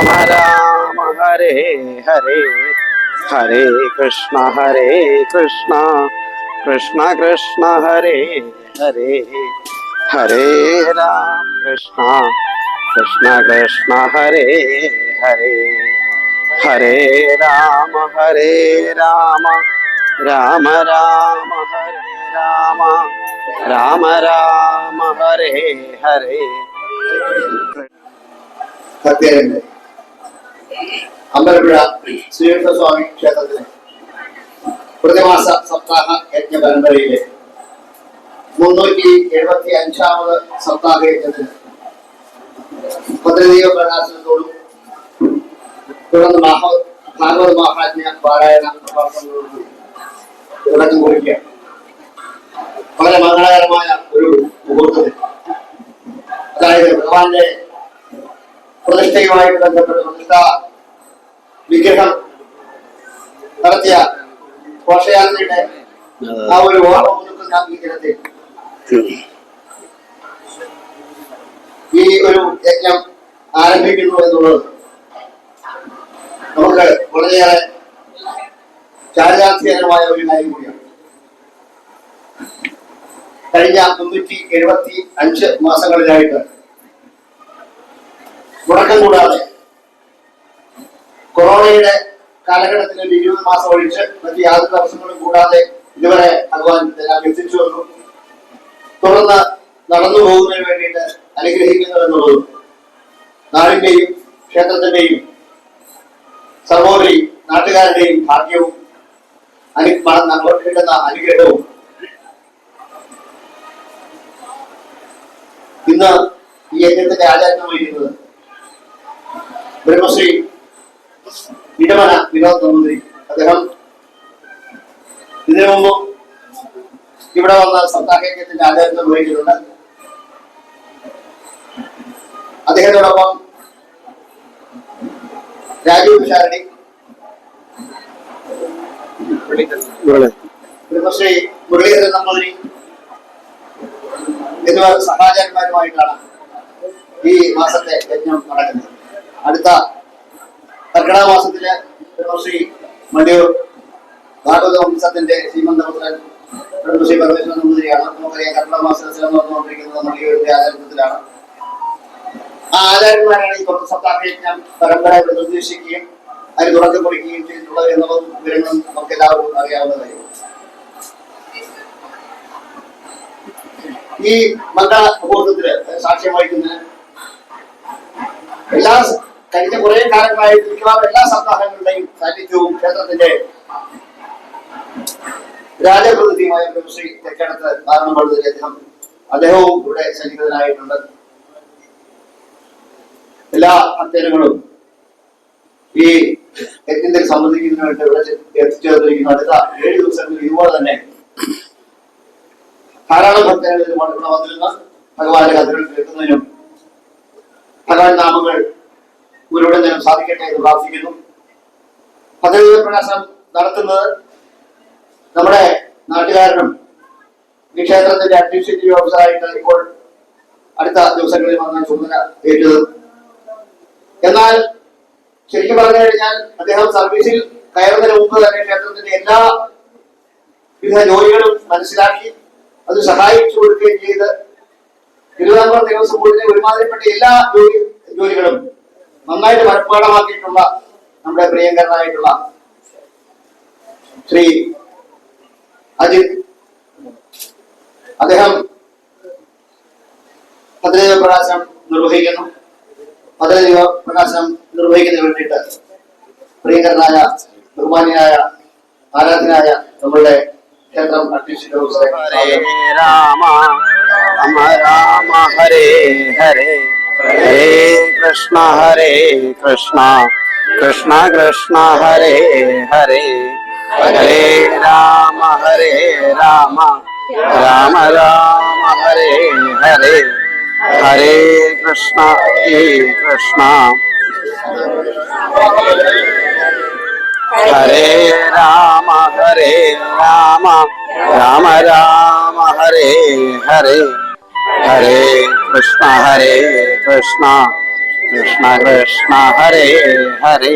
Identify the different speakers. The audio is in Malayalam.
Speaker 1: രാമ രാമ ഹരേ ഹരേ ഹരേ കൃഷ്ണ കൃഷ്ണ കൃഷ്ണ ഹരേ ഹരേ ഹരേ രാമ കൃഷ്ണ കൃഷ്ണ ഹരേ ഹരേ ഹരേ രാമ രാമ രാമ ഹരേ രാമ രാമ രാമ ഹരേ ഹരേ.
Speaker 2: അമ്പലപ്പുഴ ശ്രീകൃഷ്ണസ്വാമി ക്ഷേത്രത്തിലെ പ്രതിമാസ സപ്താഹ യജ്ഞ പരമ്പരയിലെ 375ാമത് സപ്താഹ യജ്ഞത്തിന് ഭദ്രദീപ പ്രകാശനത്തോടും തുടർന്ന് ഭാഗവത മഹാത്മ്യ പാരായണ പ്രഭാഷണങ്ങളോടും തുടക്കം കുറിക്കുക. വളരെ മംഗളകരമായ ഒരു മുഹൂർത്തത്തിൽ, അതായത് ഭഗവാന്റെ പ്രതിഷ്ഠയുമായിട്ട് ബന്ധപ്പെട്ട് പ്രതിഷ്ഠ വിഗ്രഹം നടത്തിയ ഘോഷയാത്രയുടെ ആ ഒരു ഓർമ്മ പുതുക്കുന്ന ഈ ദിനത്തിൽ ഈ ഒരു യജ്ഞം ആരംഭിക്കുന്നു എന്നുള്ളത് നമുക്ക് വളരെയേറെ ചാരിതാർത്ഥ്യകരമായ ഒരു കാര്യം കൂടിയാണ്. കഴിഞ്ഞ 375 മാസങ്ങളിലായിട്ട് മുടക്കം കൂടാതെ കൊറോണയുടെ കാലഘട്ടത്തിൽ 20 മാസം ഒഴിച്ച് മറ്റ് യാതൊരു തടസ്സങ്ങളും കൂടാതെ ഇതുവരെ ഭഗവാൻ എല്ലാം എത്തിച്ചു വന്നു. തുടർന്ന് നടന്നു പോകുന്നതിന് വേണ്ടിയിട്ട് അനുഗ്രഹിക്കുന്നു എന്നുള്ളതും നാടിന്റെയും ക്ഷേത്രത്തിന്റെയും സർവോപരി നാട്ടുകാരുടെയും ഭാഗ്യവും കിട്ടുന്ന അനുഗ്രഹവും ഇന്ന് ഈ യജ്ഞത്തിന്റെ ആചാരമായിരിക്കുന്നത് ബ്രഹ്മശ്രീ ഇടമന വിനോദ് നമ്പൂതിരി. അദ്ദേഹം ഇതിനു മുമ്പ് ഇവിടെ വന്ന സപ്താഹയജ്ഞത്തിന്റെ ആചാരം വഹിച്ചിട്ടുണ്ട്. അദ്ദേഹത്തോടൊപ്പം രാജീവ് വിശാരണി, ബ്രഹ്മശ്രീ മുരളീധരൻ നമ്പൂതിരി എന്നിവർ സഹാചാര്യന്മാരുമായിട്ടാണ് ഈ മാസത്തെ യജ്ഞം നടക്കുന്നത്. അടുത്ത കർക്കിടക മാസത്തില് ബ്രഹ്മശ്രീ മണ്ടിയൂർ ഭാഗവത വംശത്തിന്റെ ശ്രീമന്തപുത്രൻ ബ്രഹ്മശ്രീ പരമേശ്വരൻ നമ്പൂതിരിയാണ്. നമുക്കറിയാം, കർക്കിടക മാസത്തിൽ നടന്നുകൊണ്ടിരിക്കുന്നത് മണ്ടിയൂരിന്റെ ആചാരത്തിലാണ്. ആ ആചാര്യന്മാരാണ് ഈ തൊട്ട് സപ്താഹയജ്ഞം പരമ്പര നിർദ്ദേശിക്കുകയും അതിന് തുടക്കം കുറിക്കുകയും ചെയ്തിട്ടുള്ളത് എന്നുള്ളതും വിവരങ്ങളും നമുക്ക് എല്ലാവർക്കും അറിയാവുന്ന കാര്യമാണ്. ഈ മംഗള മുഹൂർത്തത്തില് സാക്ഷ്യം വഹിക്കുന്നതിന് കഴിഞ്ഞ കുറെ കാലങ്ങളായിട്ട് മിക്കവാറും എല്ലാ സപ്താഹങ്ങളുടെയും സാന്നിധ്യവും ക്ഷേത്രത്തിന്റെ രാജപ്രതിനിധിയുമായ ബ്രഹ്മശ്രീ തെക്കടത്ത് നാരായണപണ്ഡിതരെ അദ്ദേഹവും ഇവിടെ സന്നിഹിതനായിട്ടുണ്ട്. എല്ലാ അധ്യയനങ്ങളും ഈ യജ്ഞത്തിൽ സംബന്ധിക്കുന്നതിനായിട്ട് ഇവിടെ എത്തിച്ചേർന്നിരിക്കുന്ന അടുത്ത 7 ദിവസങ്ങളിൽ ഇതുപോലെ തന്നെ ധാരാളം ഭക്തர்கள் ഇവിടെ വന്നിരുന്ന ഭഗവാന്റെ കഥകൾ കേൾക്കുന്നതിനും ഭഗവാൻ നാമങ്ങൾ ഗുരുവിടുന്നതിനും സാധിക്കട്ടെ എന്ന് പ്രാർത്ഥിക്കുന്നു. പദ്ധതി പ്രകാശനം നടത്തുന്നത് നമ്മുടെ നാട്ടുകാരനും ഈ ക്ഷേത്രത്തിന്റെ അഡ്മിനിസ്ട്രേറ്റീവ് ഓഫീസറായിട്ട് ഇപ്പോൾ അടുത്ത ദിവസങ്ങളിൽ വന്ന ചുമതല ഏറ്റത്. എന്നാൽ ശരിക്കും പറഞ്ഞു കഴിഞ്ഞാൽ അദ്ദേഹം സർവീസിൽ കയറുന്നതിന് മുമ്പ് തന്നെ ക്ഷേത്രത്തിന്റെ എല്ലാ വിവിധ ജോലികളും മനസ്സിലാക്കി അത് സഹായിച്ചു കൊടുക്കുകയും ചെയ്ത് തിരുവിതാംകൂർ ദേവസ്വം ബോർഡിനെ ഒരുമാതിരിപ്പെട്ട എല്ലാ ജോലികളും നന്നായിട്ട് മനഃപ്പാഠമാക്കിയിട്ടുള്ള നമ്മുടെ പ്രിയങ്കരനായിട്ടുള്ള ശ്രീ അജിത്, അദ്ദേഹം ഭദ്രദീപ പ്രകാശനം നിർവഹിക്കുന്നു. ഭദ്രദീപ പ്രകാശനം നിർവഹിക്കുന്നതിന് വേണ്ടിയിട്ട് പ്രിയങ്കരനായ ബഹുമാന്യനായ ആരാധനായ നമ്മളുടെ ക്ഷേത്രം
Speaker 1: ഹരേ രാമ രാമ ഹരേ ഹരേ ഹരേ കൃഷ്ണ കൃഷ്ണ കൃഷ്ണ ഹരേ ഹരേ ഹരേ രാമ രാമ രാമ ഹരേ ഹരേ ഹരേ കൃഷ്ണ ഹരേ രാമ രാമ രാമ ഹരേ ഹരേ ഹരേ കൃഷ്ണ കൃഷ്ണ കൃഷ്ണ ഹരേ ഹരേ